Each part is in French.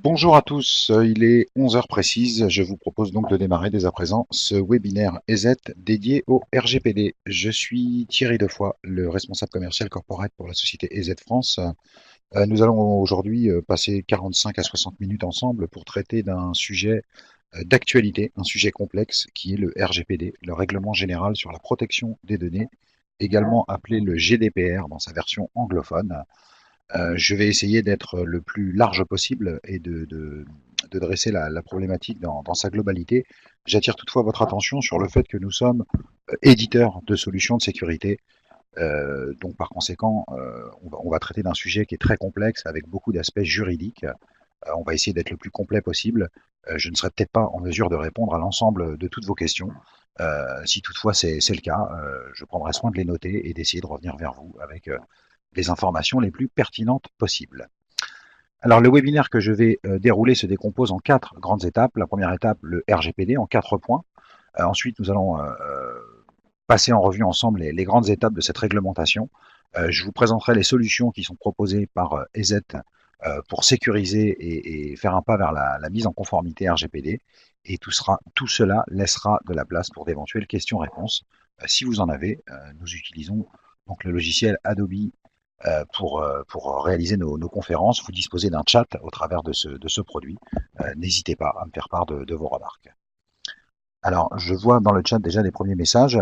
Bonjour à tous, il est 11 heures précises. Je vous propose donc de démarrer dès à présent ce webinaire EZ dédié au RGPD. Je suis Thierry Defoy, le responsable commercial corporate pour la société EZ France. Nous allons aujourd'hui passer 45 à 60 minutes ensemble pour traiter d'un sujet d'actualité, un sujet complexe qui est le RGPD, le Règlement général sur la protection des données, également appelé le GDPR dans sa version anglophone. Je vais essayer d'être le plus large possible et de dresser la problématique dans sa globalité. J'attire toutefois votre attention sur le fait que nous sommes éditeurs de solutions de sécurité. Donc par conséquent, on va traiter d'un sujet qui est très complexe avec beaucoup d'aspects juridiques. On va essayer d'être le plus complet possible. Je ne serai peut-être pas en mesure de répondre à l'ensemble de toutes vos questions. Si toutefois c'est le cas, je prendrai soin de les noter et d'essayer de revenir vers vous avec les informations les plus pertinentes possibles. Alors le webinaire que je vais dérouler se décompose en 4 grandes étapes. La première étape, le RGPD en 4 points. Ensuite, nous allons passer en revue ensemble les grandes étapes de cette réglementation. Je vous présenterai les solutions qui sont proposées par EZ pour sécuriser et faire un pas vers la mise en conformité RGPD. Et tout cela laissera de la place pour d'éventuelles questions-réponses. Si vous en avez, nous utilisons donc le logiciel Adobe pour réaliser nos conférences. Vous disposez d'un chat au travers de ce produit. N'hésitez pas à me faire part de vos remarques. Alors, je vois dans le chat déjà des premiers messages.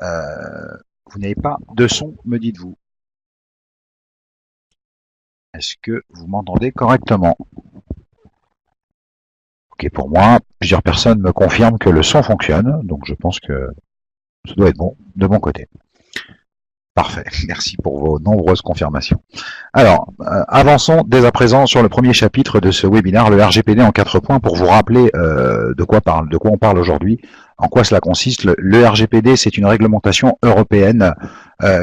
Vous n'avez pas de son, me dites-vous. Est-ce que vous m'entendez correctement? Ok, pour moi, plusieurs personnes me confirment que le son fonctionne, donc je pense que ça doit être bon de mon côté. Parfait, merci pour vos nombreuses confirmations. Alors, avançons dès à présent sur le premier chapitre de ce webinaire, le RGPD en 4 points, pour vous rappeler de quoi on parle aujourd'hui, en quoi cela consiste. Le RGPD, c'est une réglementation européenne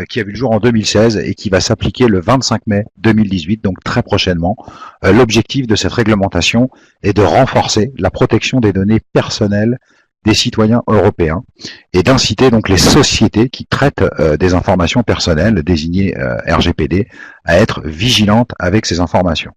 qui a vu le jour en 2016 et qui va s'appliquer le 25 mai 2018, donc très prochainement. L'objectif de cette réglementation est de renforcer la protection des données personnelles des citoyens européens et d'inciter donc les sociétés qui traitent des informations personnelles désignées RGPD à être vigilantes avec ces informations.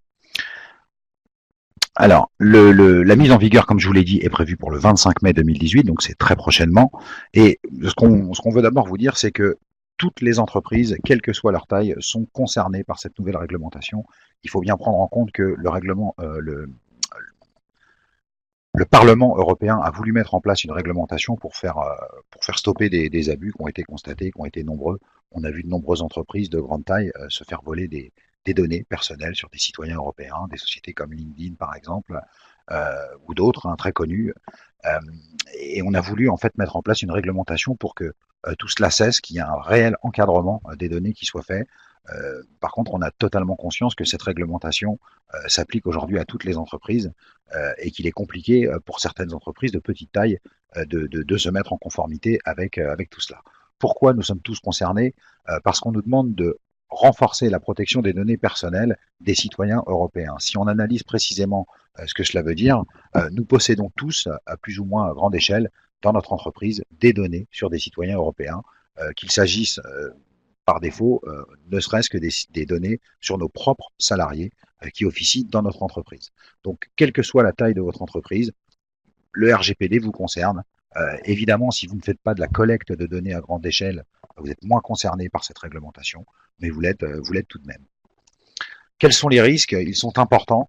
Alors, la mise en vigueur, comme je vous l'ai dit, est prévue pour le 25 mai 2018, donc c'est très prochainement. Et ce qu'on veut d'abord vous dire, c'est que toutes les entreprises, quelle que soit leur taille, sont concernées par cette nouvelle réglementation. Il faut bien prendre en compte que le Parlement européen a voulu mettre en place une réglementation pour faire stopper des abus qui ont été constatés, qui ont été nombreux. On a vu de nombreuses entreprises de grande taille se faire voler des données personnelles sur des citoyens européens, des sociétés comme LinkedIn par exemple, ou d'autres très connues. Et on a voulu en fait mettre en place une réglementation pour que tout cela cesse, qu'il y ait un réel encadrement des données qui soit fait. Par contre, on a totalement conscience que cette réglementation s'applique aujourd'hui à toutes les entreprises et qu'il est compliqué pour certaines entreprises de petite taille de se mettre en conformité avec tout cela. Pourquoi nous sommes tous concernés? Parce qu'on nous demande de renforcer la protection des données personnelles des citoyens européens. Si on analyse précisément ce que cela veut dire, nous possédons tous, à plus ou moins grande échelle, dans notre entreprise, des données sur des citoyens européens, qu'il s'agisse par défaut, ne serait-ce que des données sur nos propres salariés qui officient dans notre entreprise. Donc, quelle que soit la taille de votre entreprise, le RGPD vous concerne. Évidemment, si vous ne faites pas de la collecte de données à grande échelle, vous êtes moins concerné par cette réglementation, mais vous l'êtes tout de même. Quels sont les risques? Ils sont importants.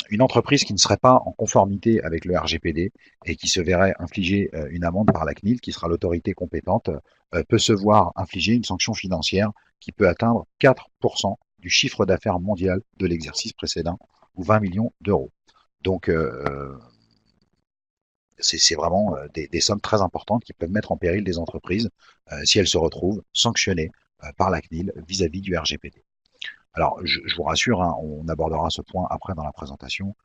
Une entreprise qui ne serait pas en conformité avec le RGPD et qui se verrait infliger une amende par la CNIL, qui sera l'autorité compétente, peut se voir infliger une sanction financière qui peut atteindre 4% du chiffre d'affaires mondial de l'exercice précédent, ou 20 millions d'euros. Donc, c'est vraiment des sommes très importantes qui peuvent mettre en péril des entreprises si elles se retrouvent sanctionnées par la CNIL vis-à-vis du RGPD. Alors, je vous rassure, on abordera ce point après dans la présentation.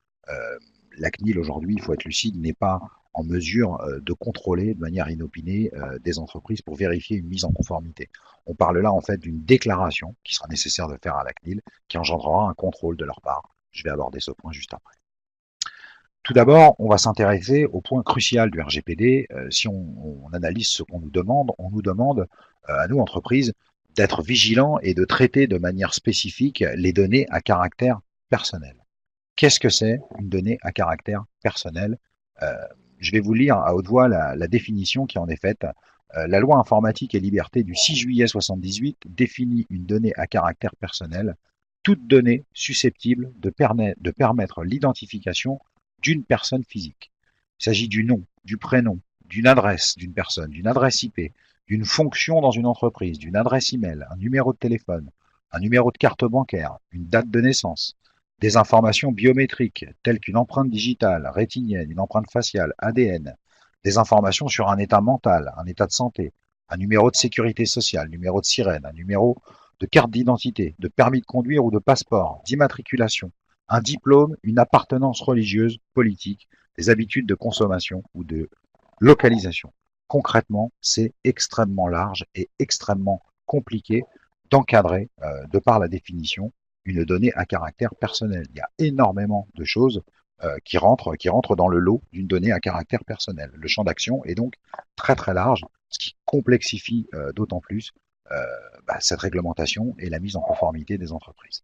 La CNIL aujourd'hui, il faut être lucide, n'est pas en mesure de contrôler de manière inopinée des entreprises pour vérifier une mise en conformité. On parle là en fait d'une déclaration qui sera nécessaire de faire à la CNIL, qui engendrera un contrôle de leur part. Je vais aborder ce point juste après. Tout d'abord, on va s'intéresser au point crucial du RGPD. Si on analyse ce qu'on nous demande, on nous demande à nous, entreprises, d'être vigilants et de traiter de manière spécifique les données à caractère personnel. Qu'est-ce que c'est une donnée à caractère personnel? Euh, je vais vous lire à haute voix la définition qui en est faite. La loi informatique et liberté du 6 juillet 78 définit une donnée à caractère personnel, toute donnée susceptible de permettre l'identification d'une personne physique. Il s'agit du nom, du prénom, d'une adresse d'une personne, d'une adresse IP, d'une fonction dans une entreprise, d'une adresse email, un numéro de téléphone, un numéro de carte bancaire, une date de naissance, des informations biométriques telles qu'une empreinte digitale, rétinienne, une empreinte faciale, ADN, des informations sur un état mental, un état de santé, un numéro de sécurité sociale, numéro de sirène, un numéro de carte d'identité, de permis de conduire ou de passeport, d'immatriculation, un diplôme, une appartenance religieuse, politique, des habitudes de consommation ou de localisation. Concrètement, c'est extrêmement large et extrêmement compliqué d'encadrer, de par la définition, une donnée à caractère personnel. Il y a énormément de choses qui rentrent dans le lot d'une donnée à caractère personnel. Le champ d'action est donc très très large, ce qui complexifie d'autant plus cette réglementation et la mise en conformité des entreprises.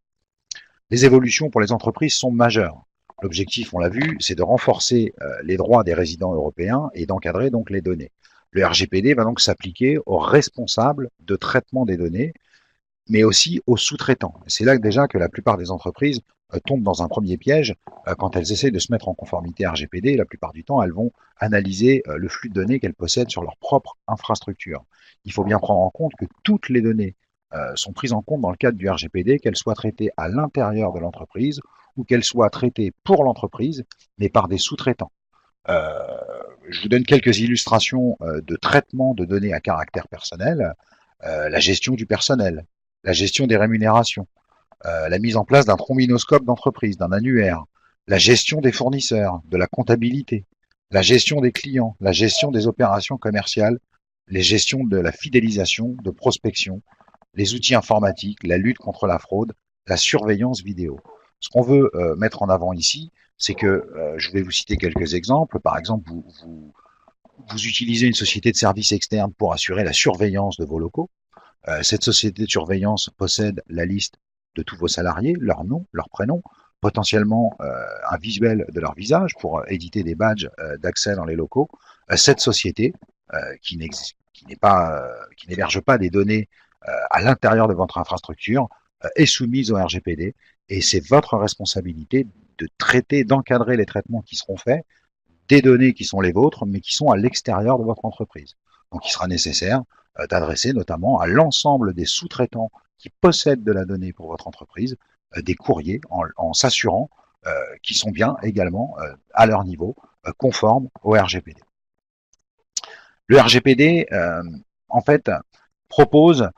Les évolutions pour les entreprises sont majeures. L'objectif, on l'a vu, c'est de renforcer les droits des résidents européens et d'encadrer donc les données. Le RGPD va donc s'appliquer aux responsables de traitement des données, mais aussi aux sous-traitants. C'est là déjà que la plupart des entreprises tombent dans un premier piège quand elles essaient de se mettre en conformité RGPD. La plupart du temps, elles vont analyser le flux de données qu'elles possèdent sur leur propre infrastructure. Il faut bien prendre en compte que toutes les données sont prises en compte dans le cadre du RGPD, qu'elles soient traitées à l'intérieur de l'entreprise ou qu'elles soient traitées pour l'entreprise, mais par des sous-traitants. Euh, je vous donne quelques illustrations de traitement de données à caractère personnel. La gestion du personnel, la gestion des rémunérations, la mise en place d'un trombinoscope d'entreprise, d'un annuaire, la gestion des fournisseurs, de la comptabilité, la gestion des clients, la gestion des opérations commerciales, les gestions de la fidélisation, de prospection, les outils informatiques, la lutte contre la fraude, la surveillance vidéo. Ce qu'on veut mettre en avant ici, c'est que je vais vous citer quelques exemples. Par exemple, vous utilisez une société de services externes pour assurer la surveillance de vos locaux. Cette société de surveillance possède la liste de tous vos salariés, leur nom, leur prénom, potentiellement un visuel de leur visage pour éditer des badges d'accès dans les locaux. Cette société, qui n'héberge pas des données à l'intérieur de votre infrastructure, est soumise au RGPD et c'est votre responsabilité de traiter, d'encadrer les traitements qui seront faits des données qui sont les vôtres, mais qui sont à l'extérieur de votre entreprise. Donc il sera nécessaire d'adresser notamment à l'ensemble des sous-traitants qui possèdent de la donnée pour votre entreprise des courriers en s'assurant qu'ils sont bien également à leur niveau conformes au RGPD. Le RGPD, en fait, propose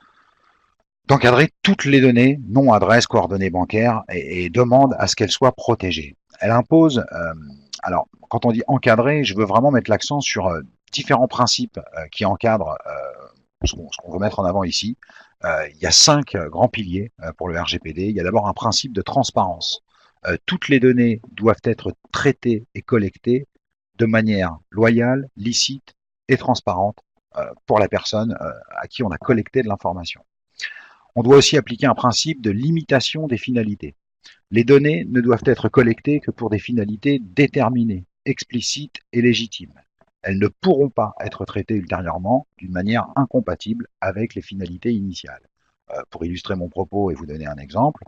d'encadrer toutes les données, nom, adresse, coordonnées bancaires, et demande à ce qu'elles soient protégées. Elle impose, alors quand on dit encadrer, je veux vraiment mettre l'accent sur différents principes qui encadrent ce qu'on veut mettre en avant ici. Il y a 5 grands piliers pour le RGPD. Il y a d'abord un principe de transparence. Toutes les données doivent être traitées et collectées de manière loyale, licite et transparente pour la personne à qui on a collecté de l'information. On doit aussi appliquer un principe de limitation des finalités. Les données ne doivent être collectées que pour des finalités déterminées, explicites et légitimes. Elles ne pourront pas être traitées ultérieurement d'une manière incompatible avec les finalités initiales. Pour illustrer mon propos et vous donner un exemple,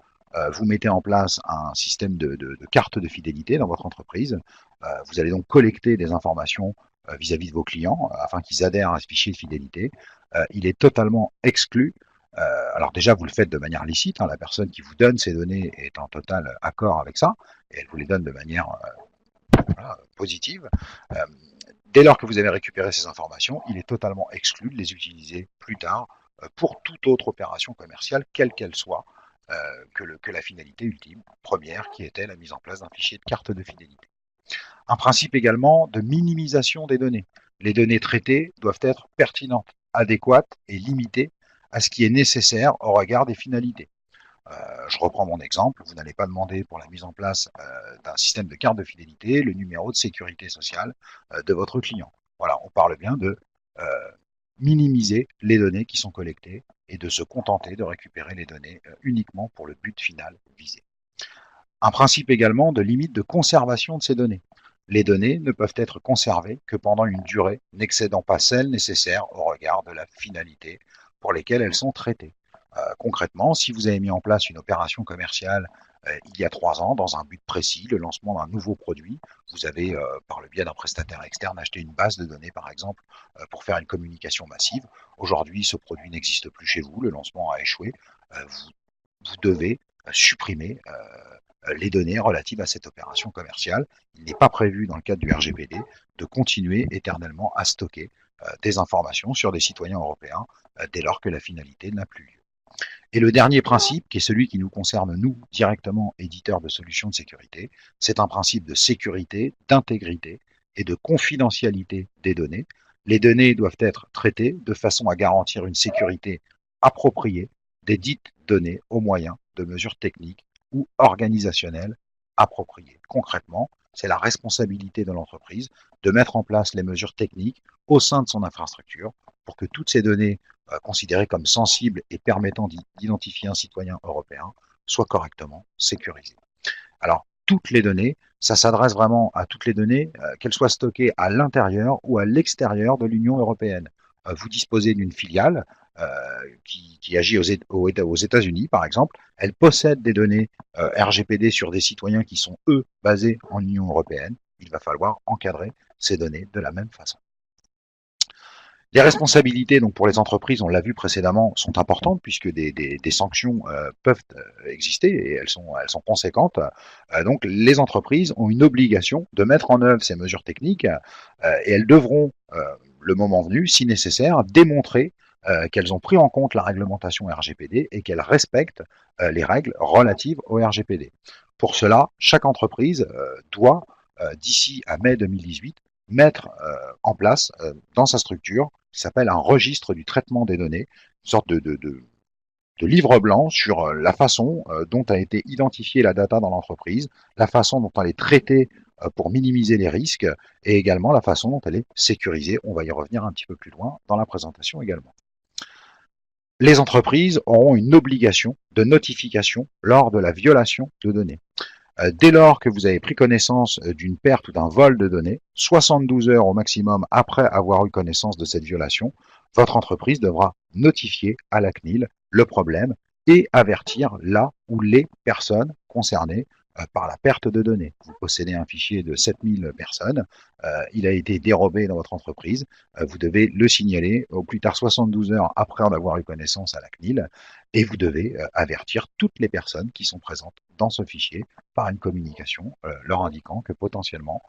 vous mettez en place un système de carte de fidélité dans votre entreprise. Vous allez donc collecter des informations vis-à-vis de vos clients afin qu'ils adhèrent à ce fichier de fidélité. Il est totalement exclu. Alors déjà, vous le faites de manière licite. La personne qui vous donne ces données est en total accord avec ça et elle vous les donne de manière positive. Euh, Dès lors que vous avez récupéré ces informations, il est totalement exclu de les utiliser plus tard pour toute autre opération commerciale, quelle qu'elle soit, que la finalité ultime, première, qui était la mise en place d'un fichier de carte de fidélité. Un principe également de minimisation des données. Les données traitées doivent être pertinentes, adéquates et limitées à ce qui est nécessaire au regard des finalités. Je reprends mon exemple, vous n'allez pas demander pour la mise en place d'un système de carte de fidélité le numéro de sécurité sociale de votre client. Voilà, on parle bien de minimiser les données qui sont collectées et de se contenter de récupérer les données uniquement pour le but final visé. Un principe également de limite de conservation de ces données. Les données ne peuvent être conservées que pendant une durée n'excédant pas celle nécessaire au regard de la finalité pour lesquelles elles sont traitées. Concrètement, si vous avez mis en place une opération commerciale il y a 3 ans dans un but précis, le lancement d'un nouveau produit, vous avez, par le biais d'un prestataire externe, acheté une base de données, par exemple, pour faire une communication massive. Aujourd'hui, ce produit n'existe plus chez vous, le lancement a échoué. Vous devez supprimer les données relatives à cette opération commerciale. Il n'est pas prévu dans le cadre du RGPD de continuer éternellement à stocker des informations sur des citoyens européens dès lors que la finalité n'a plus lieu. Et le dernier principe, qui est celui qui nous concerne, nous, directement, éditeurs de solutions de sécurité, c'est un principe de sécurité, d'intégrité et de confidentialité des données. Les données doivent être traitées de façon à garantir une sécurité appropriée des dites données au moyen de mesures techniques ou organisationnelles appropriées. Concrètement, c'est la responsabilité de l'entreprise de mettre en place les mesures techniques au sein de son infrastructure pour que toutes ces données considérées comme sensibles et permettant d'identifier un citoyen européen soient correctement sécurisées. Alors, toutes les données, ça s'adresse vraiment à toutes les données, qu'elles soient stockées à l'intérieur ou à l'extérieur de l'Union européenne. Vous disposez d'une filiale qui agit aux États-Unis, par exemple. Elle possède des données RGPD sur des citoyens qui sont, eux, basés en Union européenne. Il va falloir encadrer ces données de la même façon. Les responsabilités donc pour les entreprises, on l'a vu précédemment, sont importantes puisque des sanctions peuvent exister et elles sont conséquentes. Donc les entreprises ont une obligation de mettre en œuvre ces mesures techniques et elles devront, le moment venu, si nécessaire, démontrer qu'elles ont pris en compte la réglementation RGPD et qu'elles respectent les règles relatives au RGPD. Pour cela, chaque entreprise doit, d'ici à mai 2018, mettre en place dans sa structure qui s'appelle un registre du traitement des données, une sorte de livre blanc sur la façon dont a été identifiée la data dans l'entreprise, la façon dont elle est traitée pour minimiser les risques et également la façon dont elle est sécurisée. On va y revenir un petit peu plus loin dans la présentation également. Les entreprises auront une obligation de notification lors de la violation de données. Dès lors que vous avez pris connaissance d'une perte ou d'un vol de données, 72 heures au maximum après avoir eu connaissance de cette violation, votre entreprise devra notifier à la CNIL le problème et avertir la ou les personnes concernées par la perte de données. Vous possédez un fichier de 7000 personnes, il a été dérobé dans votre entreprise, vous devez le signaler au plus tard 72 heures après en avoir eu connaissance à la CNIL et vous devez avertir toutes les personnes qui sont présentes dans ce fichier par une communication leur indiquant que potentiellement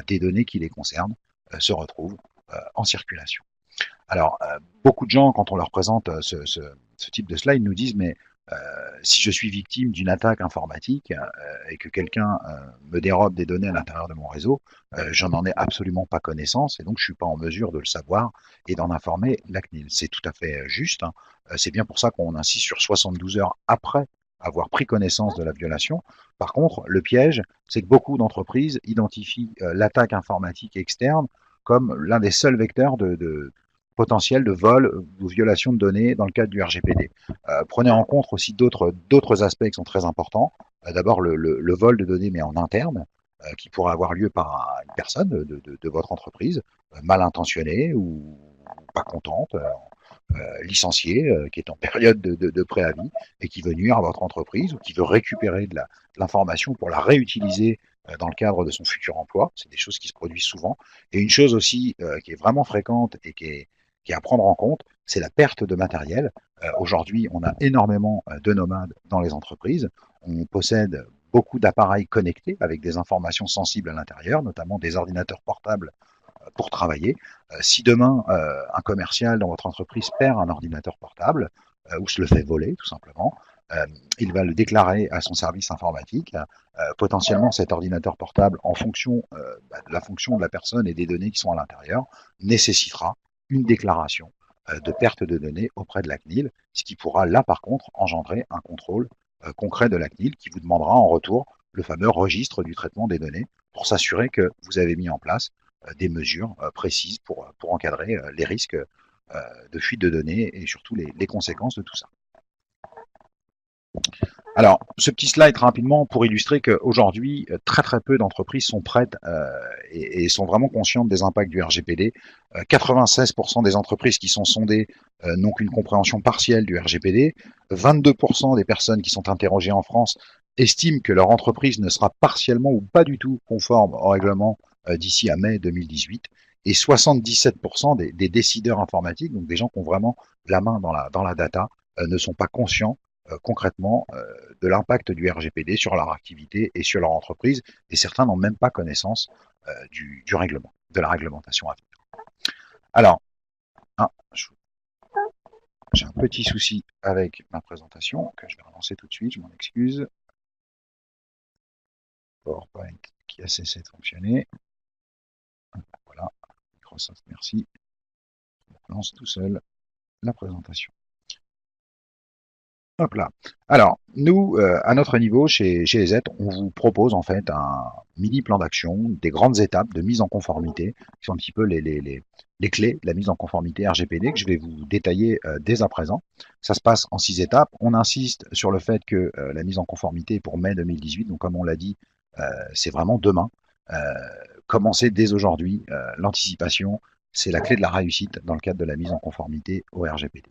des données qui les concernent se retrouvent en circulation. Alors, beaucoup de gens, quand on leur présente ce type de slide, nous disent mais si je suis victime d'une attaque informatique et que quelqu'un me dérobe des données à l'intérieur de mon réseau, j'en ai absolument pas connaissance et donc je suis pas en mesure de le savoir et d'en informer la CNIL. C'est tout à fait juste. Hein. C'est bien pour ça qu'on insiste sur 72 heures après avoir pris connaissance de la violation. Par contre, le piège, c'est que beaucoup d'entreprises identifient l'attaque informatique externe comme l'un des seuls vecteurs de potentiel de vol ou de violation de données dans le cadre du RGPD. Prenez en compte aussi d'autres aspects qui sont très importants. D'abord, le vol de données, mais en interne, qui pourrait avoir lieu par une personne de votre entreprise, mal intentionnée ou pas contente, licenciée, qui est en période de préavis et qui veut nuire à votre entreprise ou qui veut récupérer de l'information pour la réutiliser dans le cadre de son futur emploi. C'est des choses qui se produisent souvent. Et une chose aussi qui est vraiment fréquente et qui est à prendre en compte, c'est la perte de matériel. Aujourd'hui, on a énormément de nomades dans les entreprises. On possède beaucoup d'appareils connectés avec des informations sensibles à l'intérieur, notamment des ordinateurs portables pour travailler. Si demain, un commercial dans votre entreprise perd un ordinateur portable ou se le fait voler, tout simplement, il va le déclarer à son service informatique. Potentiellement, cet ordinateur portable, en fonction de la fonction de la personne et des données qui sont à l'intérieur, nécessitera une déclaration de perte de données auprès de la CNIL, ce qui pourra là par contre engendrer un contrôle concret de la CNIL qui vous demandera en retour le fameux registre du traitement des données pour s'assurer que vous avez mis en place des mesures précises pour encadrer les risques de fuite de données et surtout les conséquences de tout ça. Alors, ce petit slide rapidement pour illustrer qu'aujourd'hui, très très peu d'entreprises sont prêtes et sont vraiment conscientes des impacts du RGPD. 96% des entreprises qui sont sondées n'ont qu'une compréhension partielle du RGPD. 22% des personnes qui sont interrogées en France estiment que leur entreprise ne sera partiellement ou pas du tout conforme au règlement d'ici à mai 2018. Et 77% des décideurs informatiques, donc des gens qui ont vraiment la main dans la data, ne sont pas conscients concrètement de l'impact du RGPD sur leur activité et sur leur entreprise, et certains n'ont même pas connaissance du règlement, de la réglementation à venir. Alors, j'ai un petit souci avec ma présentation que je vais relancer tout de suite, je m'en excuse. PowerPoint qui a cessé de fonctionner. Voilà, Microsoft, merci. Je lance tout seul la présentation. Hop là. Alors, nous, à notre niveau, chez EZ, on vous propose en fait un mini plan d'action, des grandes étapes de mise en conformité, qui sont un petit peu les clés de la mise en conformité RGPD que je vais vous détailler dès à présent. Ça se passe en 6 étapes. On insiste sur le fait que la mise en conformité est pour mai 2018, donc comme on l'a dit, c'est vraiment demain. Commencez dès aujourd'hui. L'anticipation, c'est la clé de la réussite dans le cadre de la mise en conformité au RGPD.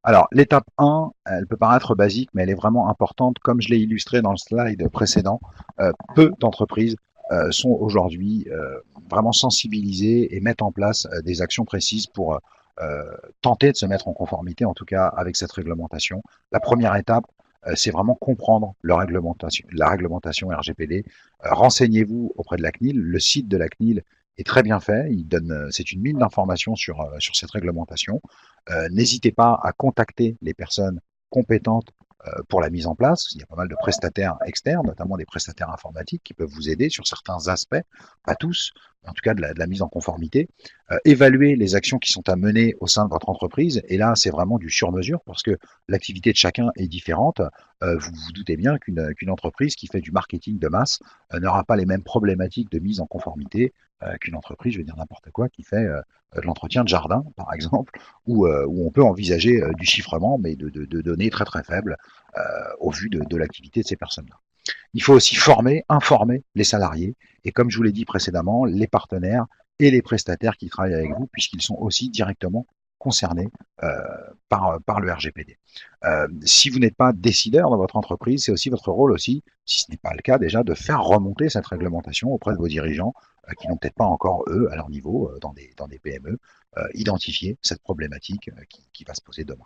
Alors, l'étape 1, elle peut paraître basique, mais elle est vraiment importante. Comme je l'ai illustré dans le slide précédent, peu d'entreprises sont aujourd'hui vraiment sensibilisées et mettent en place des actions précises pour tenter de se mettre en conformité, en tout cas avec cette réglementation. La première étape, c'est vraiment comprendre la réglementation RGPD. Renseignez-vous auprès de la CNIL. Le site de la CNIL est très bien fait. C'est une mine d'informations sur cette réglementation. N'hésitez pas à contacter les personnes compétentes pour la mise en place. Il y a pas mal de prestataires externes, notamment des prestataires informatiques qui peuvent vous aider sur certains aspects, pas tous, en tout cas de la mise en conformité. Évaluer les actions qui sont à mener au sein de votre entreprise. Et là, c'est vraiment du sur-mesure parce que l'activité de chacun est différente. Vous vous doutez bien qu'une entreprise qui fait du marketing de masse n'aura pas les mêmes problématiques de mise en conformité qu'une entreprise, je vais dire n'importe quoi, qui fait de l'entretien de jardin, par exemple, où on peut envisager du chiffrement, mais de données très très faibles au vu de l'activité de ces personnes-là. Il faut aussi informer les salariés et comme je vous l'ai dit précédemment, les partenaires et les prestataires qui travaillent avec vous, puisqu'ils sont aussi directement concernés par le RGPD. Si vous n'êtes pas décideur dans votre entreprise, c'est aussi votre rôle aussi, si ce n'est pas le cas déjà, de faire remonter cette réglementation auprès de vos dirigeants qui n'ont peut-être pas encore, eux, à leur niveau, dans des PME, identifié cette problématique qui va se poser demain.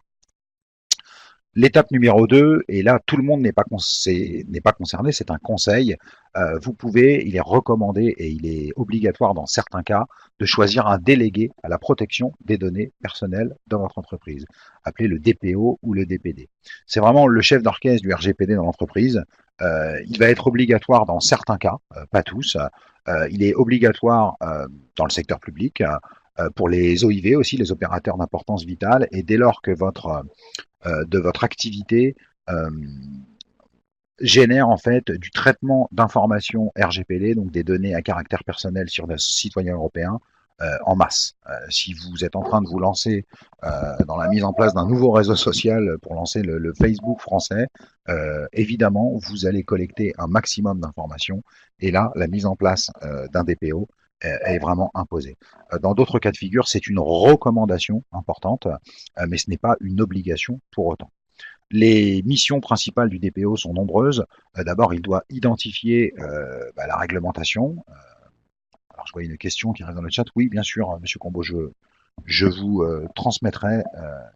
L'étape numéro 2, et là tout le monde n'est pas concerné, c'est un conseil. Vous pouvez, il est recommandé et il est obligatoire dans certains cas de choisir un délégué à la protection des données personnelles dans votre entreprise, appelé le DPO ou le DPD. C'est vraiment le chef d'orchestre du RGPD dans l'entreprise. Il va être obligatoire dans certains cas, pas tous. Il est obligatoire dans le secteur public, pour les OIV aussi, les opérateurs d'importance vitale, et dès lors que de votre activité génère en fait du traitement d'informations RGPD, donc des données à caractère personnel sur des citoyens européens en masse. Si vous êtes en train de vous lancer dans la mise en place d'un nouveau réseau social pour lancer le Facebook français, évidemment, vous allez collecter un maximum d'informations et là, la mise en place d'un DPO est vraiment imposée. Dans d'autres cas de figure, c'est une recommandation importante, mais ce n'est pas une obligation pour autant. Les missions principales du DPO sont nombreuses. D'abord, il doit identifier la réglementation. Alors, je vois une question qui arrive dans le chat. Oui, bien sûr, Monsieur Combeau, je vous transmettrai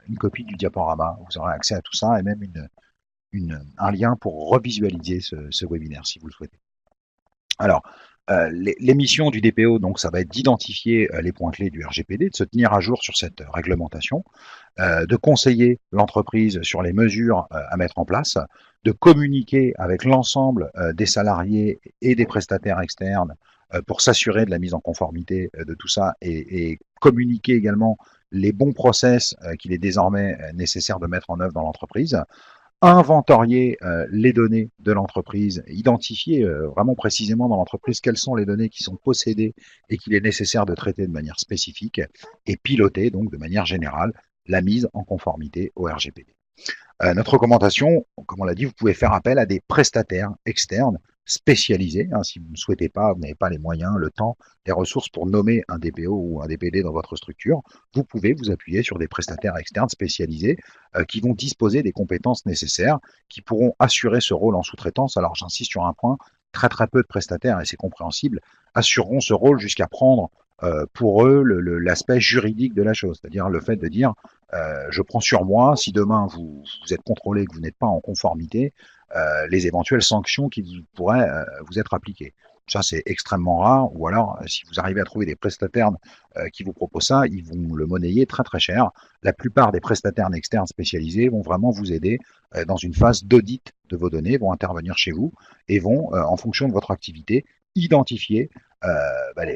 une copie du diaporama. Vous aurez accès à tout ça et même un lien pour revisualiser ce webinaire si vous le souhaitez. Alors, les missions du DPO, donc, ça va être d'identifier les points clés du RGPD, de se tenir à jour sur cette réglementation, de conseiller l'entreprise sur les mesures à mettre en place, de communiquer avec l'ensemble des salariés et des prestataires externes pour s'assurer de la mise en conformité de tout ça et communiquer également les bons process qu'il est désormais nécessaire de mettre en œuvre dans l'entreprise, inventorier les données de l'entreprise, identifier vraiment précisément dans l'entreprise quelles sont les données qui sont possédées et qu'il est nécessaire de traiter de manière spécifique et piloter donc de manière générale la mise en conformité au RGPD. Notre recommandation, comme on l'a dit, vous pouvez faire appel à des prestataires externes spécialisés. Hein, si vous ne souhaitez pas, vous n'avez pas les moyens, le temps, les ressources pour nommer un DPO ou un DPD dans votre structure, vous pouvez vous appuyer sur des prestataires externes spécialisés qui vont disposer des compétences nécessaires, qui pourront assurer ce rôle en sous-traitance. Alors j'insiste sur un point, très peu de prestataires, et c'est compréhensible, assureront ce rôle jusqu'à prendre pour eux l'aspect juridique de la chose, c'est-à-dire le fait de dire je prends sur moi, si demain vous êtes contrôlé, que vous n'êtes pas en conformité, les éventuelles sanctions qui pourraient vous être appliquées. Ça, c'est extrêmement rare, ou alors, si vous arrivez à trouver des prestataires qui vous proposent ça, ils vont le monnayer très cher. La plupart des prestataires externes spécialisés vont vraiment vous aider dans une phase d'audit de vos données, vont intervenir chez vous et vont, en fonction de votre activité, identifier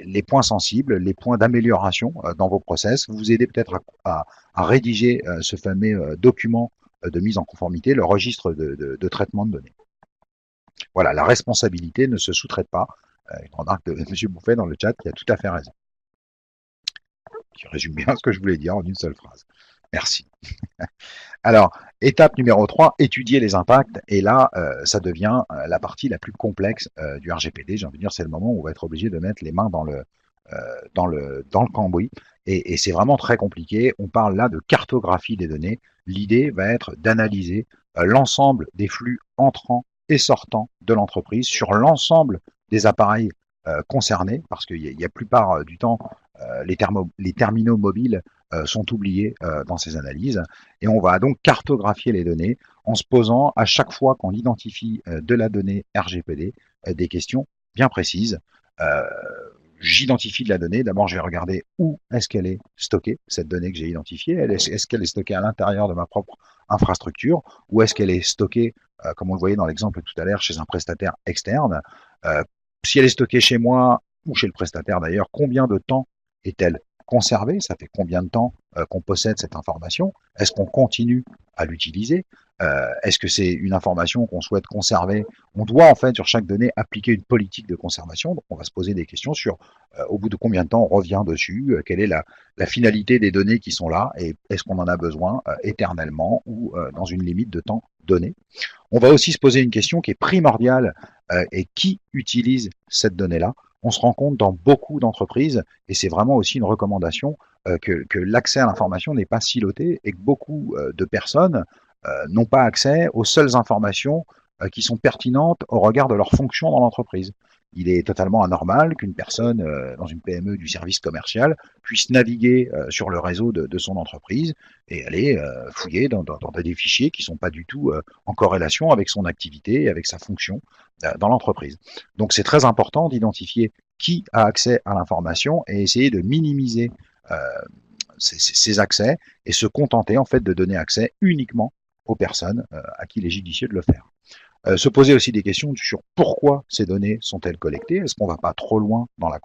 les points sensibles, les points d'amélioration dans vos process, vous aider peut-être à rédiger ce fameux document de mise en conformité, le registre de traitement de données. Voilà, la responsabilité ne se sous-traite pas. Une remarque de M. Bouffet dans le chat qui a tout à fait raison. Qui résume bien ce que je voulais dire en une seule phrase. Merci. Alors, étape numéro 3, étudier les impacts. Et là, ça devient la partie la plus complexe du RGPD. J'ai envie de dire, c'est le moment où on va être obligé de mettre les mains dans le cambouis. Et c'est vraiment très compliqué. On parle là de cartographie des données. L'idée va être d'analyser l'ensemble des flux entrants et sortants de l'entreprise sur l'ensemble des appareils concernés, parce qu'il y a plupart du temps, les terminaux mobiles sont oubliés dans ces analyses. Et on va donc cartographier les données en se posant à chaque fois qu'on identifie de la donnée RGPD des questions bien précises. J'identifie de la donnée. D'abord, je vais regarder où est-ce qu'elle est stockée, cette donnée que j'ai identifiée. Est-ce qu'elle est stockée à l'intérieur de ma propre infrastructure ou est-ce qu'elle est stockée, comme on le voyait dans l'exemple tout à l'heure, chez un prestataire externe. Si elle est stockée chez moi ou chez le prestataire d'ailleurs, combien de temps est-elle conservée? Ça fait combien de temps qu'on possède cette information? Est-ce qu'on continue à l'utiliser? Est-ce que c'est une information qu'on souhaite conserver? On doit en fait sur chaque donnée appliquer une politique de conservation. Donc on va se poser des questions sur au bout de combien de temps on revient dessus, quelle est la finalité des données qui sont là et est-ce qu'on en a besoin éternellement ou dans une limite de temps donnée. On va aussi se poser une question qui est primordiale et qui utilise cette donnée-là. On se rend compte dans beaucoup d'entreprises, et c'est vraiment aussi une recommandation, que l'accès à l'information n'est pas siloté et que beaucoup de personnes n'ont pas accès aux seules informations qui sont pertinentes au regard de leur fonction dans l'entreprise. Il est totalement anormal qu'une personne dans une PME du service commercial puisse naviguer sur le réseau de son entreprise et aller fouiller dans des fichiers qui ne sont pas du tout en corrélation avec son activité et avec sa fonction dans l'entreprise. Donc c'est très important d'identifier qui a accès à l'information et essayer de minimiser ces accès et se contenter en fait de donner accès uniquement aux personnes à qui il est judicieux de le faire. Se poser aussi des questions sur pourquoi ces données sont-elles collectées. Est-ce qu'on ne va pas trop loin dans la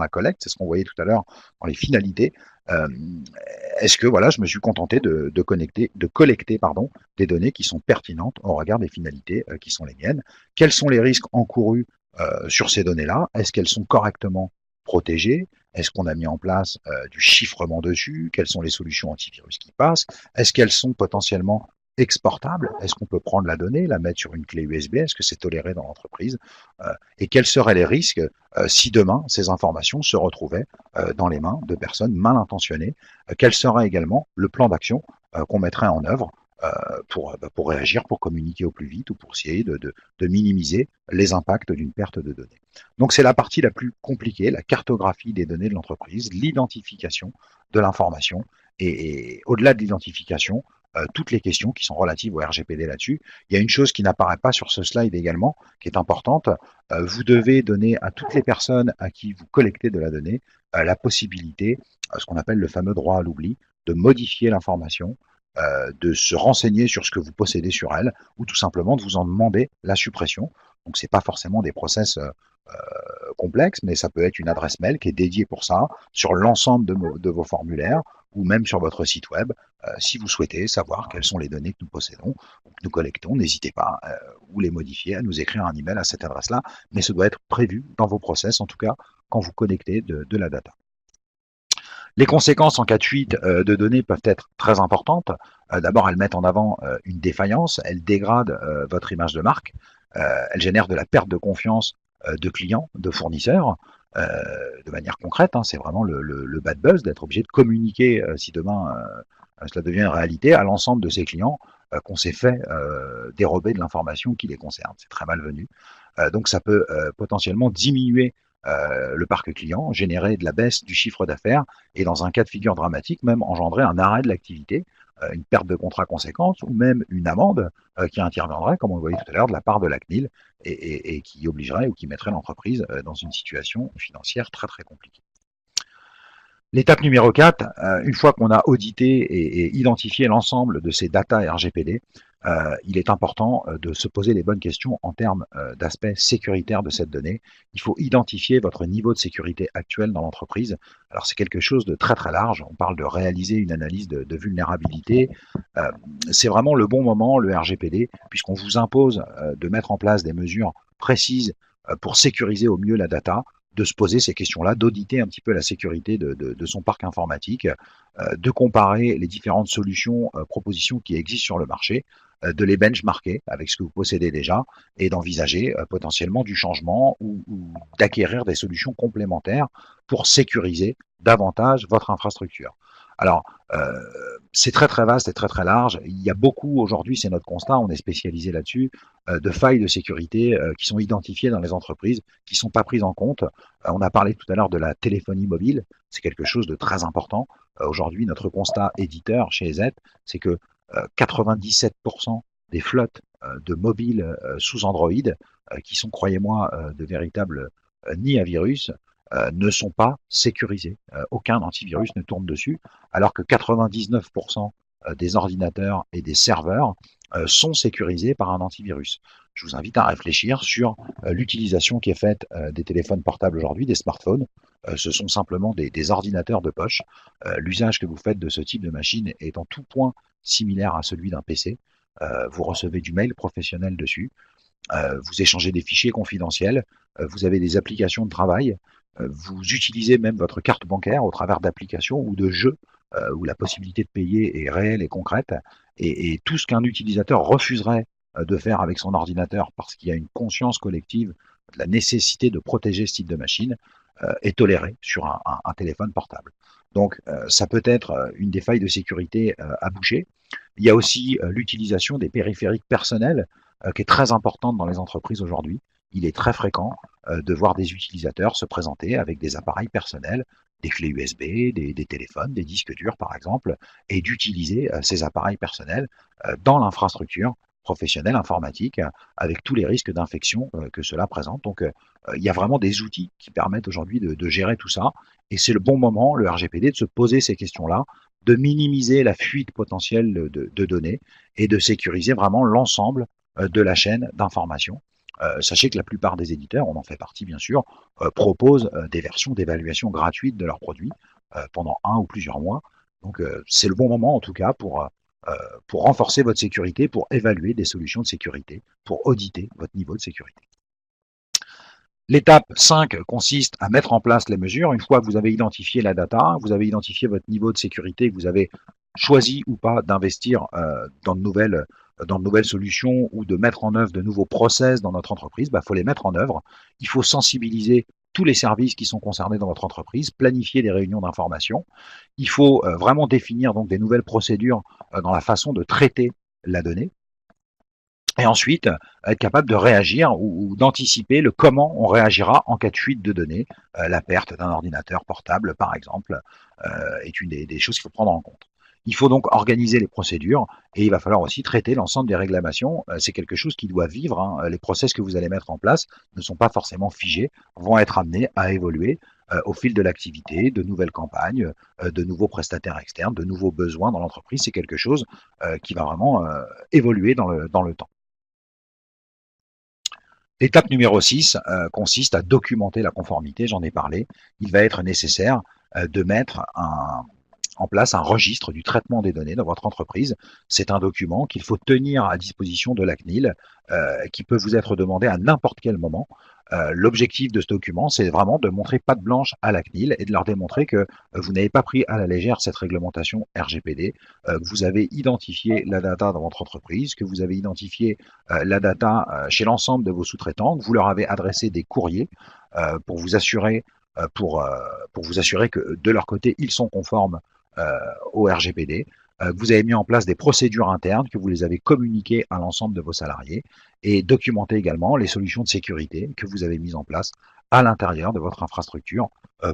collecte? C'est ce qu'on voyait tout à l'heure dans les finalités. Est-ce que voilà, je me suis contenté de collecter des données qui sont pertinentes au regard des finalités qui sont les miennes? Quels sont les risques encourus sur ces données-là? Est-ce qu'elles sont correctement protégées? Est-ce qu'on a mis en place du chiffrement dessus? Quelles sont les solutions antivirus qui passent? Est-ce qu'elles sont potentiellement exportable? Est-ce qu'on peut prendre la donnée, la mettre sur une clé USB? Est-ce que c'est toléré dans l'entreprise? Et quels seraient les risques si demain ces informations se retrouvaient dans les mains de personnes mal intentionnées? Quel serait également le plan d'action qu'on mettrait en œuvre pour réagir, pour communiquer au plus vite ou pour essayer de minimiser les impacts d'une perte de données. Donc c'est la partie la plus compliquée, la cartographie des données de l'entreprise, l'identification de l'information et au-delà de l'identification, toutes les questions qui sont relatives au RGPD là-dessus. Il y a une chose qui n'apparaît pas sur ce slide également, qui est importante. Vous devez donner à toutes les personnes à qui vous collectez de la donnée la possibilité, ce qu'on appelle le fameux droit à l'oubli, de modifier l'information, de se renseigner sur ce que vous possédez sur elle, ou tout simplement de vous en demander la suppression. Donc c'est pas forcément des process complexes, mais ça peut être une adresse mail qui est dédiée pour ça, sur l'ensemble de vos formulaires, ou même sur votre site web, si vous souhaitez savoir quelles sont les données que nous possédons, ou que nous collectons, n'hésitez pas, ou les modifier, à nous écrire un email à cette adresse-là, mais ce doit être prévu dans vos process, en tout cas quand vous connectez de la data. Les conséquences en cas de fuite de données peuvent être très importantes. D'abord, elles mettent en avant une défaillance, elles dégradent votre image de marque, elles génèrent de la perte de confiance de clients, de fournisseurs, de manière concrète. Hein, c'est vraiment le bad buzz d'être obligé de communiquer, si demain cela devient une réalité, à l'ensemble de ses clients qu'on s'est fait dérober de l'information qui les concerne. C'est très malvenu. Donc ça peut potentiellement diminuer le parc client, générer de la baisse du chiffre d'affaires et dans un cas de figure dramatique, même engendrer un arrêt de l'activité, une perte de contrat conséquente ou même une amende qui interviendrait, comme on le voyait tout à l'heure, de la part de la CNIL et qui obligerait ou qui mettrait l'entreprise dans une situation financière très très compliquée. L'étape numéro 4, une fois qu'on a audité et identifié l'ensemble de ces data RGPD, il est important de se poser les bonnes questions en termes d'aspect sécuritaire de cette donnée. Il faut identifier votre niveau de sécurité actuel dans l'entreprise. Alors c'est quelque chose de très très large. On parle de réaliser une analyse de vulnérabilité. C'est vraiment le bon moment, le RGPD, puisqu'on vous impose de mettre en place des mesures précises pour sécuriser au mieux la data, de se poser ces questions-là, d'auditer un petit peu la sécurité de son parc informatique, de comparer les différentes solutions, propositions qui existent sur le marché, de les benchmarker avec ce que vous possédez déjà et d'envisager potentiellement du changement ou d'acquérir des solutions complémentaires pour sécuriser davantage votre infrastructure. Alors, c'est très très vaste et très très large. Il y a beaucoup aujourd'hui, c'est notre constat, on est spécialisé là-dessus, de failles de sécurité qui sont identifiées dans les entreprises, qui ne sont pas prises en compte. On a parlé tout à l'heure de la téléphonie mobile, c'est quelque chose de très important. Aujourd'hui, notre constat éditeur chez EZ, c'est que 97% des flottes de mobiles sous Android, qui sont, croyez-moi, de véritables nids à virus, ne sont pas sécurisés. Aucun antivirus ne tourne dessus, alors que 99% des ordinateurs et des serveurs sont sécurisés par un antivirus. Je vous invite à réfléchir sur l'utilisation qui est faite des téléphones portables aujourd'hui, des smartphones. Ce sont simplement des ordinateurs de poche. L'usage que vous faites de ce type de machine est en tout point similaire à celui d'un PC. Vous recevez du mail professionnel dessus. Vous échangez des fichiers confidentiels. Vous avez des applications de travail. Vous utilisez même votre carte bancaire au travers d'applications ou de jeux où la possibilité de payer est réelle et concrète. Et tout ce qu'un utilisateur refuserait de faire avec son ordinateur parce qu'il y a une conscience collective de la nécessité de protéger ce type de machine est toléré sur un téléphone portable. Donc ça peut être une des failles de sécurité à boucher. Il y a aussi l'utilisation des périphériques personnels qui est très importante dans les entreprises aujourd'hui. Il est très fréquent de voir des utilisateurs se présenter avec des appareils personnels, des clés USB, des téléphones, des disques durs par exemple, et d'utiliser ces appareils personnels dans l'infrastructure professionnelle informatique avec tous les risques d'infection que cela présente. Donc il y a vraiment des outils qui permettent aujourd'hui de gérer tout ça et c'est le bon moment, le RGPD, de se poser ces questions-là, de minimiser la fuite potentielle de données et de sécuriser vraiment l'ensemble de la chaîne d'information. Sachez que la plupart des éditeurs, on en fait partie bien sûr, proposent des versions d'évaluation gratuites de leurs produits pendant 1 ou plusieurs mois. Donc c'est le bon moment en tout cas pour renforcer votre sécurité, pour évaluer des solutions de sécurité, pour auditer votre niveau de sécurité. L'étape 5 consiste à mettre en place les mesures. Une fois que vous avez identifié la data, vous avez identifié votre niveau de sécurité, que vous avez choisi ou pas d'investir dans de nouvelles solutions ou de mettre en œuvre de nouveaux process dans notre entreprise, il faut les mettre en œuvre. Il faut sensibiliser tous les services qui sont concernés dans votre entreprise, planifier des réunions d'information. Il faut vraiment définir donc des nouvelles procédures dans la façon de traiter la donnée. Et ensuite, être capable de réagir ou d'anticiper le comment on réagira en cas de fuite de données. La perte d'un ordinateur portable, par exemple, est une des choses qu'il faut prendre en compte. Il faut donc organiser les procédures et il va falloir aussi traiter l'ensemble des réclamations. C'est quelque chose qui doit vivre. Hein. Les process que vous allez mettre en place ne sont pas forcément figés, vont être amenés à évoluer au fil de l'activité, de nouvelles campagnes, de nouveaux prestataires externes, de nouveaux besoins dans l'entreprise. C'est quelque chose qui va vraiment évoluer dans le temps. L'étape numéro 6 consiste à documenter la conformité, j'en ai parlé. Il va être nécessaire de mettre en place un registre du traitement des données dans votre entreprise. C'est un document qu'il faut tenir à disposition de la CNIL, qui peut vous être demandé à n'importe quel moment. L'objectif de ce document, c'est vraiment de montrer patte blanche à la CNIL et de leur démontrer que vous n'avez pas pris à la légère cette réglementation RGPD, que vous avez identifié la data dans votre entreprise, que vous avez identifié la data chez l'ensemble de vos sous-traitants, que vous leur avez adressé des courriers pour vous assurer pour vous assurer que de leur côté, ils sont conformes au RGPD, que vous avez mis en place des procédures internes, que vous les avez communiquées à l'ensemble de vos salariés et documenté également les solutions de sécurité que vous avez mises en place à l'intérieur de votre infrastructure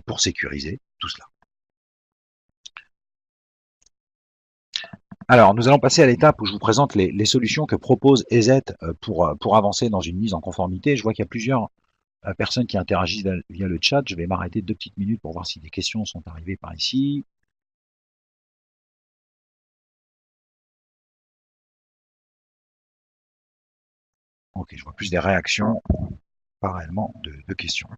pour sécuriser tout cela. Alors, nous allons passer à l'étape où je vous présente les solutions que propose EZ pour avancer dans une mise en conformité. Je vois qu'il y a plusieurs personnes qui interagissent via le chat. Je vais m'arrêter 2 petites minutes pour voir si des questions sont arrivées par ici. Ok, je vois plus des réactions, pas réellement de questions.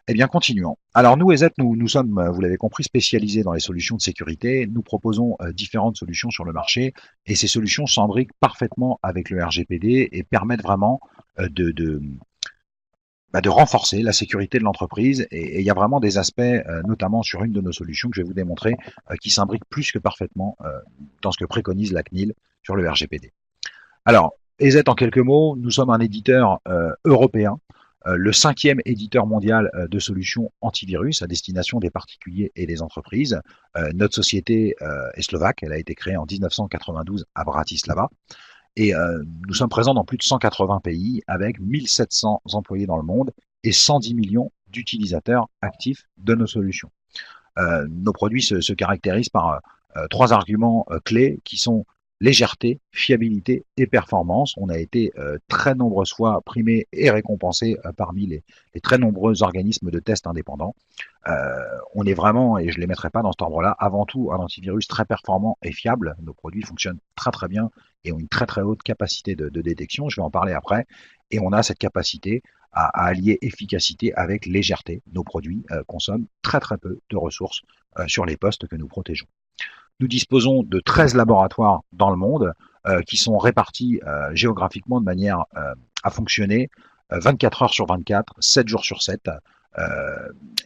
Eh bien, continuons. Alors, nous, EZ, nous sommes, vous l'avez compris, spécialisés dans les solutions de sécurité. Nous proposons différentes solutions sur le marché et ces solutions s'embriquent parfaitement avec le RGPD et permettent vraiment de renforcer la sécurité de l'entreprise. Et il y a vraiment des aspects, notamment sur une de nos solutions que je vais vous démontrer, qui s'imbriquent plus que parfaitement dans ce que préconise la CNIL sur le RGPD. Alors, EZ en quelques mots, nous sommes un éditeur européen, le 5e éditeur mondial de solutions antivirus à destination des particuliers et des entreprises. Notre société est slovaque, elle a été créée en 1992 à Bratislava. Et nous sommes présents dans plus de 180 pays avec 1700 employés dans le monde et 110 millions d'utilisateurs actifs de nos solutions. Nos produits se caractérisent par 3 arguments clés qui sont légèreté, fiabilité et performance. On a été très nombreuses fois primés et récompensés parmi les très nombreux organismes de tests indépendants. On est vraiment, et je ne les mettrai pas dans cet ordre-là, avant tout un antivirus très performant et fiable. Nos produits fonctionnent très très bien et ont une très très haute capacité de détection, je vais en parler après, et on a cette capacité à allier efficacité avec légèreté. Nos produits consomment très très peu de ressources sur les postes que nous protégeons. Nous disposons de 13 laboratoires dans le monde qui sont répartis géographiquement de manière à fonctionner 24 heures sur 24, 7 jours sur 7.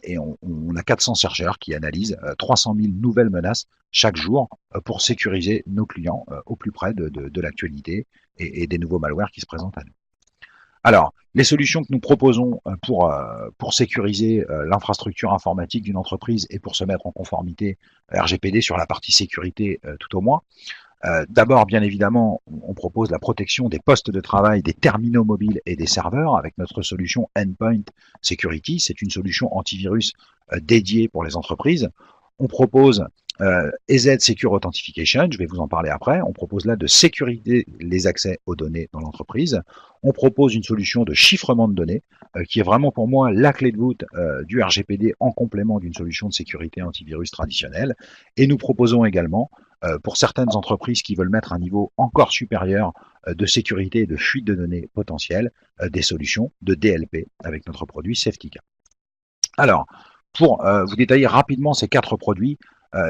Et on a 400 chercheurs qui analysent 300 000 nouvelles menaces chaque jour pour sécuriser nos clients au plus près de l'actualité et des nouveaux malwares qui se présentent à nous. Alors, les solutions que nous proposons pour sécuriser l'infrastructure informatique d'une entreprise et pour se mettre en conformité RGPD sur la partie sécurité tout au moins. D'abord, bien évidemment, on propose la protection des postes de travail, des terminaux mobiles et des serveurs avec notre solution Endpoint Security. C'est une solution antivirus dédiée pour les entreprises. On propose EZ Secure Authentication, je vais vous en parler après. On propose là de sécuriser les accès aux données dans l'entreprise. On propose une solution de chiffrement de données qui est vraiment pour moi la clé de voûte du RGPD en complément d'une solution de sécurité antivirus traditionnelle. Et nous proposons également pour certaines entreprises qui veulent mettre un niveau encore supérieur de sécurité et de fuite de données potentielles, des solutions de DLP avec notre produit SafetyCap. Alors, pour vous détailler rapidement ces 4 produits,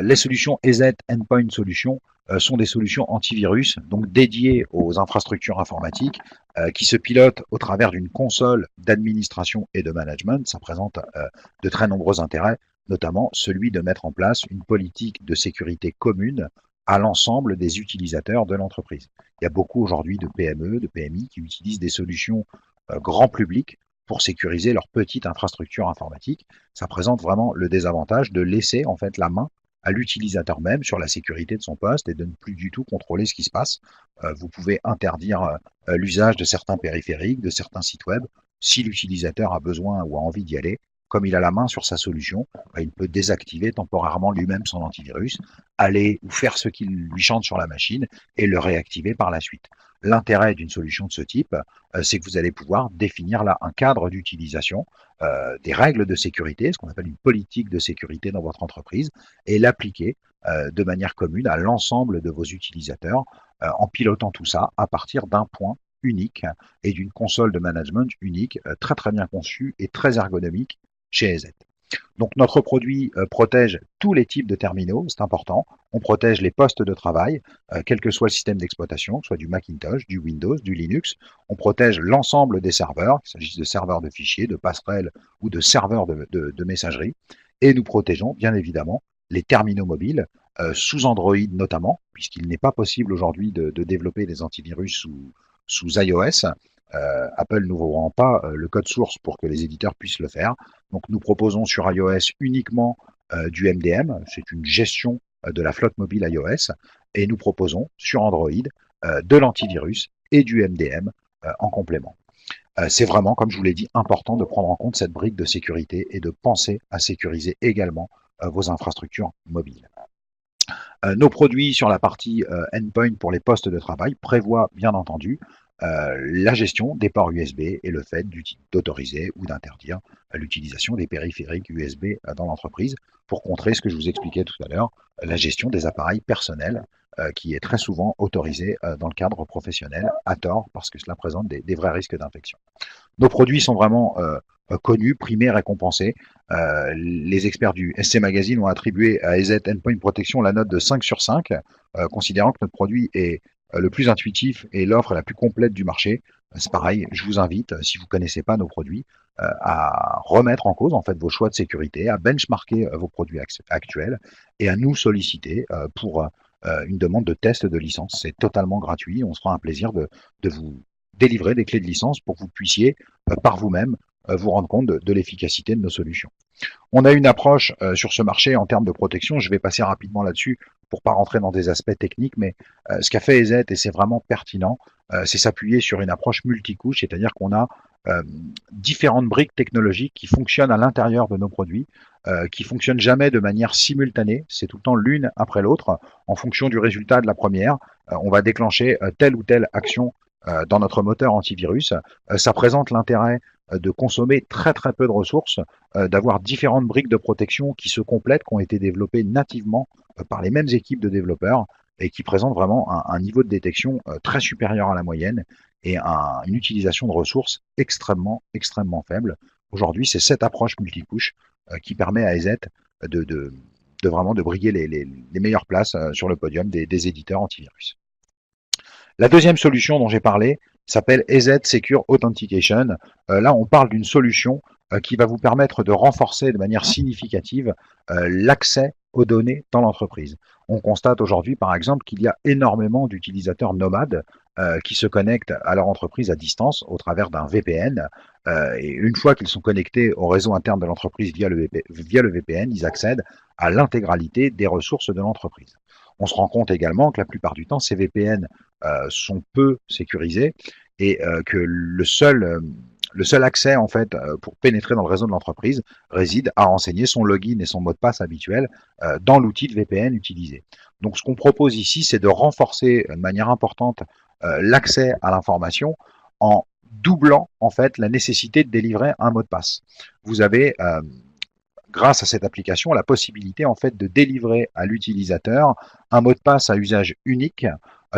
les solutions EZ Endpoint Solutions sont des solutions antivirus, donc dédiées aux infrastructures informatiques, qui se pilotent au travers d'une console d'administration et de management. Ça présente de très nombreux intérêts, notamment celui de mettre en place une politique de sécurité commune à l'ensemble des utilisateurs de l'entreprise. Il y a beaucoup aujourd'hui de PME, de PMI qui utilisent des solutions grand public pour sécuriser leur petite infrastructure informatique. Ça présente vraiment le désavantage de laisser en fait la main à l'utilisateur même sur la sécurité de son poste et de ne plus du tout contrôler ce qui se passe. Vous pouvez interdire l'usage de certains périphériques, de certains sites web, si l'utilisateur a besoin ou a envie d'y aller. Comme il a la main sur sa solution, il peut désactiver temporairement lui-même son antivirus, aller ou faire ce qu'il lui chante sur la machine et le réactiver par la suite. L'intérêt d'une solution de ce type, c'est que vous allez pouvoir définir là un cadre d'utilisation, des règles de sécurité, ce qu'on appelle une politique de sécurité dans votre entreprise, et l'appliquer de manière commune à l'ensemble de vos utilisateurs en pilotant tout ça à partir d'un point unique et d'une console de management unique, très très bien conçue et très ergonomique chez EZ. Donc notre produit protège tous les types de terminaux, c'est important. On protège les postes de travail, quel que soit le système d'exploitation, soit du Macintosh, du Windows, du Linux. On protège l'ensemble des serveurs, qu'il s'agisse de serveurs de fichiers, de passerelles ou de serveurs de messagerie. Et nous protégeons bien évidemment les terminaux mobiles, sous Android notamment, puisqu'il n'est pas possible aujourd'hui de développer des antivirus sous iOS. Apple n'ouvrant pas le code source pour que les éditeurs puissent le faire. Donc nous proposons sur iOS uniquement du MDM, c'est une gestion de la flotte mobile iOS, et nous proposons sur Android de l'antivirus et du MDM en complément. C'est vraiment, comme je vous l'ai dit, important de prendre en compte cette brique de sécurité et de penser à sécuriser également vos infrastructures mobiles. Nos produits sur la partie endpoint pour les postes de travail prévoient bien entendu la gestion des ports USB et le fait d'autoriser ou d'interdire l'utilisation des périphériques USB dans l'entreprise pour contrer ce que je vous expliquais tout à l'heure, la gestion des appareils personnels qui est très souvent autorisée dans le cadre professionnel à tort parce que cela présente des vrais risques d'infection. Nos produits sont vraiment connus, primés, récompensés. Les experts du SC Magazine ont attribué à EZ Endpoint Protection la note de 5 sur 5, considérant que notre produit est le plus intuitif et l'offre la plus complète du marché. C'est pareil, je vous invite, si vous ne connaissez pas nos produits, à remettre en cause en fait vos choix de sécurité, à benchmarker vos produits actuels et à nous solliciter pour une demande de test de licence. C'est totalement gratuit. On se fera un plaisir de vous délivrer des clés de licence pour que vous puissiez par vous-même vous rendre compte de l'efficacité de nos solutions. On a une approche sur ce marché en termes de protection, je vais passer rapidement là-dessus pour pas rentrer dans des aspects techniques, mais ce qu'a fait EZ, et c'est vraiment pertinent, c'est s'appuyer sur une approche multicouche, c'est-à-dire qu'on a différentes briques technologiques qui fonctionnent à l'intérieur de nos produits, qui fonctionnent jamais de manière simultanée, c'est tout le temps l'une après l'autre, en fonction du résultat de la première, on va déclencher telle ou telle action dans notre moteur antivirus. Ça présente l'intérêt de consommer très très peu de ressources, d'avoir différentes briques de protection qui se complètent, qui ont été développées nativement par les mêmes équipes de développeurs et qui présentent vraiment un niveau de détection très supérieur à la moyenne et une utilisation de ressources extrêmement faible. Aujourd'hui, c'est cette approche multicouche qui permet à EZ de vraiment de briguer les meilleures places sur le podium des éditeurs antivirus. La deuxième solution dont j'ai parlé s'appelle EZ Secure Authentication. Là, on parle d'une solution qui va vous permettre de renforcer de manière significative l'accès aux données dans l'entreprise. On constate aujourd'hui, par exemple, qu'il y a énormément d'utilisateurs nomades qui se connectent à leur entreprise à distance au travers d'un VPN. Et une fois qu'ils sont connectés au réseau interne de l'entreprise via le VPN, ils accèdent à l'intégralité des ressources de l'entreprise. On se rend compte également que la plupart du temps, ces VPN sont peu sécurisés et que le seul accès en fait pour pénétrer dans le réseau de l'entreprise réside à renseigner son login et son mot de passe habituel dans l'outil de VPN utilisé. Donc ce qu'on propose ici, c'est de renforcer de manière importante l'accès à l'information en doublant en fait la nécessité de délivrer un mot de passe. Vous avez grâce à cette application, la possibilité en fait de délivrer à l'utilisateur un mot de passe à usage unique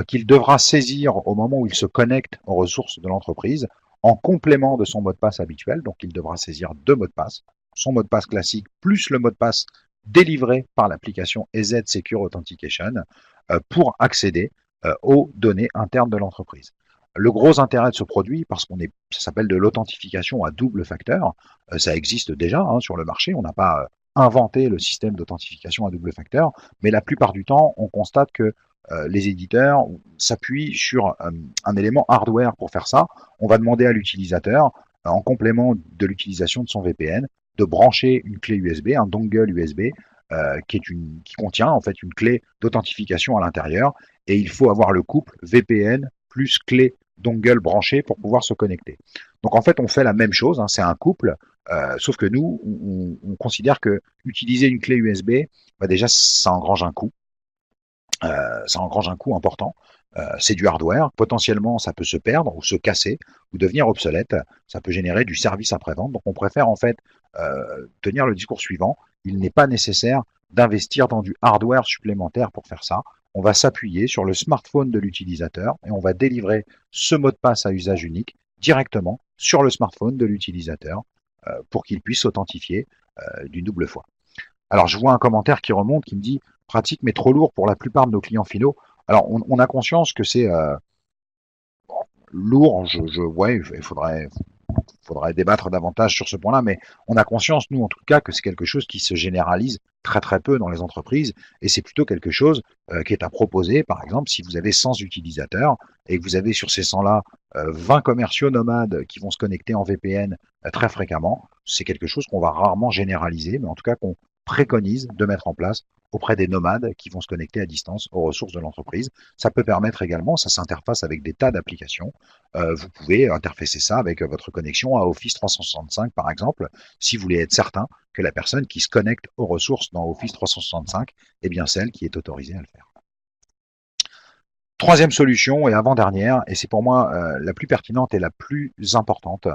qu'il devra saisir au moment où il se connecte aux ressources de l'entreprise en complément de son mot de passe habituel. Donc, il devra saisir deux mots de passe, son mot de passe classique plus le mot de passe délivré par l'application EZ Secure Authentication pour accéder aux données internes de l'entreprise. Le gros intérêt de ce produit, parce ça s'appelle de l'authentification à double facteur, ça existe déjà sur le marché, on n'a pas inventé le système d'authentification à double facteur, mais la plupart du temps, on constate que les éditeurs s'appuient sur un élément hardware pour faire ça. On va demander à l'utilisateur, en complément de l'utilisation de son VPN, de brancher une clé USB, un dongle USB, qui contient en fait une clé d'authentification à l'intérieur, et il faut avoir le couple VPN plus clé dongle branchée pour pouvoir se connecter. Donc en fait, on fait la même chose, c'est un couple, sauf que nous, on considère que utiliser une clé USB, déjà, ça engrange un coût. Ça engrange un coût important. C'est du hardware. Potentiellement, ça peut se perdre ou se casser ou devenir obsolète. Ça peut générer du service après-vente. Donc, on préfère en fait tenir le discours suivant. Il n'est pas nécessaire d'investir dans du hardware supplémentaire pour faire ça. On va s'appuyer sur le smartphone de l'utilisateur et on va délivrer ce mot de passe à usage unique directement sur le smartphone de l'utilisateur pour qu'il puisse s'authentifier d'une double fois. Alors, je vois un commentaire qui remonte qui me dit « pratique mais trop lourd pour la plupart de nos clients finaux ». Alors, on a conscience que c'est lourd, ouais, il faudrait débattre davantage sur ce point-là, mais on a conscience, nous en tout cas, que c'est quelque chose qui se généralise très très peu dans les entreprises, et c'est plutôt quelque chose qui est à proposer, par exemple, si vous avez 100 utilisateurs, et que vous avez sur ces 100-là 20 commerciaux nomades qui vont se connecter en VPN très fréquemment, c'est quelque chose qu'on va rarement généraliser, mais en tout cas qu'on préconise de mettre en place auprès des nomades qui vont se connecter à distance aux ressources de l'entreprise. Ça peut permettre également, ça s'interface avec des tas d'applications. Vous pouvez interfacer ça avec votre connexion à Office 365, par exemple, si vous voulez être certain que la personne qui se connecte aux ressources dans Office 365 est bien celle qui est autorisée à le faire. Troisième solution et avant-dernière, et c'est pour moi la plus pertinente et la plus importante,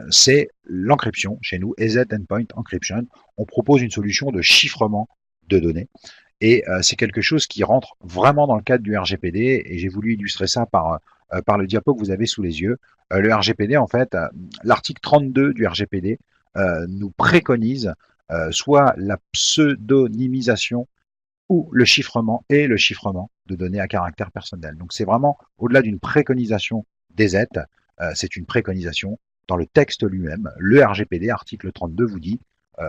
c'est l'encryption. Chez nous, EZ Endpoint Encryption, on propose une solution de chiffrement de données. Et c'est quelque chose qui rentre vraiment dans le cadre du RGPD, et j'ai voulu illustrer ça par le diapo que vous avez sous les yeux. Le RGPD, en fait, l'article 32 du RGPD nous préconise soit la pseudonymisation ou le chiffrement de données à caractère personnel. Donc c'est vraiment, au-delà d'une préconisation des aides, c'est une préconisation dans le texte lui-même. Le RGPD, article 32, vous dit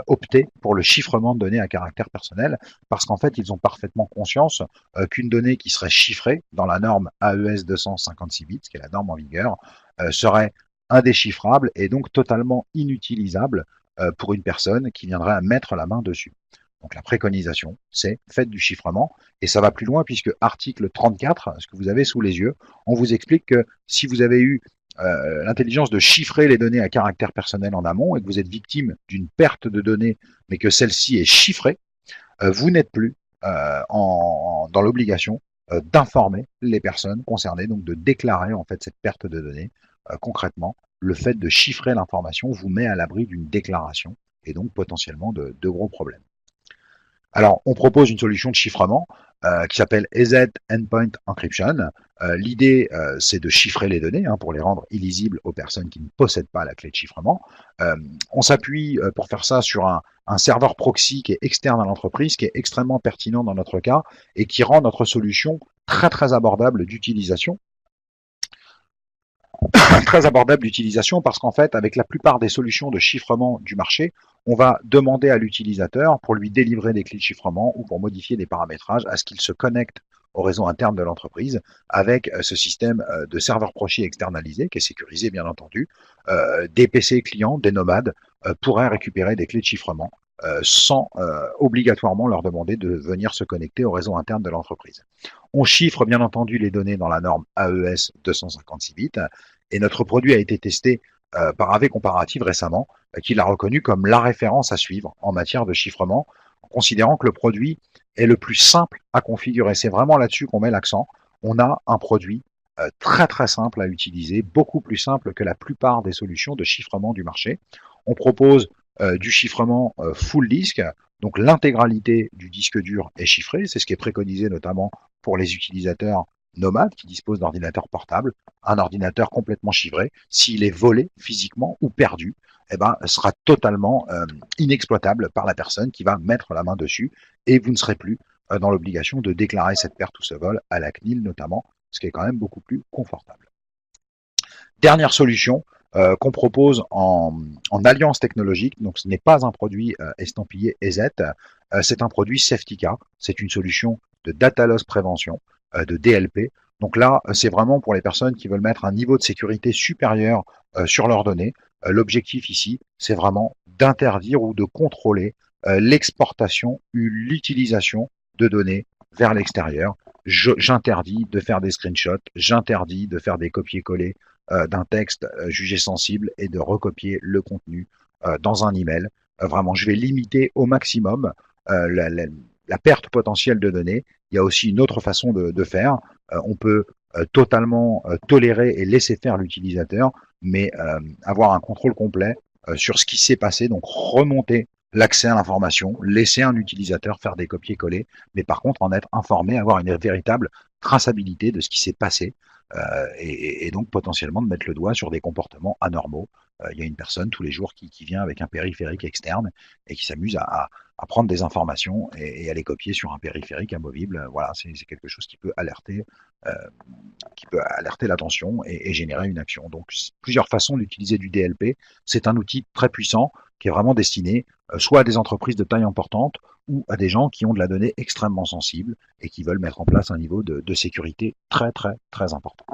opter pour le chiffrement de données à caractère personnel, parce qu'en fait, ils ont parfaitement conscience qu'une donnée qui serait chiffrée dans la norme AES 256 bits, qui est la norme en vigueur, serait indéchiffrable et donc totalement inutilisable pour une personne qui viendrait à mettre la main dessus. Donc la préconisation, c'est faites du chiffrement, et ça va plus loin puisque article 34, ce que vous avez sous les yeux, on vous explique que si vous avez eu l'intelligence de chiffrer les données à caractère personnel en amont et que vous êtes victime d'une perte de données, mais que celle-ci est chiffrée, vous n'êtes plus dans l'obligation d'informer les personnes concernées, donc de déclarer en fait cette perte de données. Concrètement, le fait de chiffrer l'information vous met à l'abri d'une déclaration et donc potentiellement de gros problèmes. Alors, on propose une solution de chiffrement qui s'appelle EZ Endpoint Encryption. L'idée, c'est de chiffrer les données pour les rendre illisibles aux personnes qui ne possèdent pas la clé de chiffrement. On s'appuie pour faire ça sur un serveur proxy qui est externe à l'entreprise, qui est extrêmement pertinent dans notre cas et qui rend notre solution très très abordable d'utilisation. Très abordable d'utilisation parce qu'en fait, avec la plupart des solutions de chiffrement du marché, on va demander à l'utilisateur, pour lui délivrer des clés de chiffrement ou pour modifier des paramétrages, à ce qu'il se connecte au réseau interne de l'entreprise avec ce système de serveur proxy externalisé, qui est sécurisé bien entendu. Des PC clients, des nomades, pourraient récupérer des clés de chiffrement sans obligatoirement leur demander de venir se connecter au réseau interne de l'entreprise. On chiffre bien entendu les données dans la norme AES 256 bits, et notre produit a été testé par AV Comparative récemment, qui l'a reconnu comme la référence à suivre en matière de chiffrement, en considérant que le produit est le plus simple à configurer. C'est vraiment là-dessus qu'on met l'accent. On a un produit très très simple à utiliser, beaucoup plus simple que la plupart des solutions de chiffrement du marché. On propose du chiffrement full disk, donc l'intégralité du disque dur est chiffrée, c'est ce qui est préconisé notamment pour les utilisateurs nomades qui disposent d'ordinateurs portables. Un ordinateur complètement chiffré, s'il est volé physiquement ou perdu, sera totalement inexploitable par la personne qui va mettre la main dessus, et vous ne serez plus dans l'obligation de déclarer cette perte ou ce vol à la CNIL notamment, ce qui est quand même beaucoup plus confortable. Dernière solution qu'on propose en alliance technologique, donc ce n'est pas un produit estampillé EZ, c'est un produit SafetyCA, c'est une solution de data loss prévention, de DLP. Donc là, c'est vraiment pour les personnes qui veulent mettre un niveau de sécurité supérieur sur leurs données. L'objectif ici, c'est vraiment d'interdire ou de contrôler l'exportation ou l'utilisation de données vers l'extérieur. J'interdis de faire des screenshots, j'interdis de faire des copier-coller d'un texte jugé sensible et de recopier le contenu dans un email. Vraiment, je vais limiter au maximum la perte potentielle de données. Il y a aussi une autre façon de faire. On peut totalement tolérer et laisser faire l'utilisateur, mais avoir un contrôle complet sur ce qui s'est passé, donc remonter l'accès à l'information, laisser un utilisateur faire des copier-coller, mais par contre en être informé, avoir une véritable traçabilité de ce qui s'est passé, et donc potentiellement de mettre le doigt sur des comportements anormaux. Il y a une personne tous les jours qui vient avec un périphérique externe et qui s'amuse à prendre des informations et à les copier sur un périphérique amovible. Voilà, c'est quelque chose euh, qui peut alerter l'attention et générer une action. Donc, plusieurs façons d'utiliser du DLP. C'est un outil très puissant qui est vraiment destiné soit à des entreprises de taille importante ou à des gens qui ont de la donnée extrêmement sensible et qui veulent mettre en place un niveau de sécurité très très très important.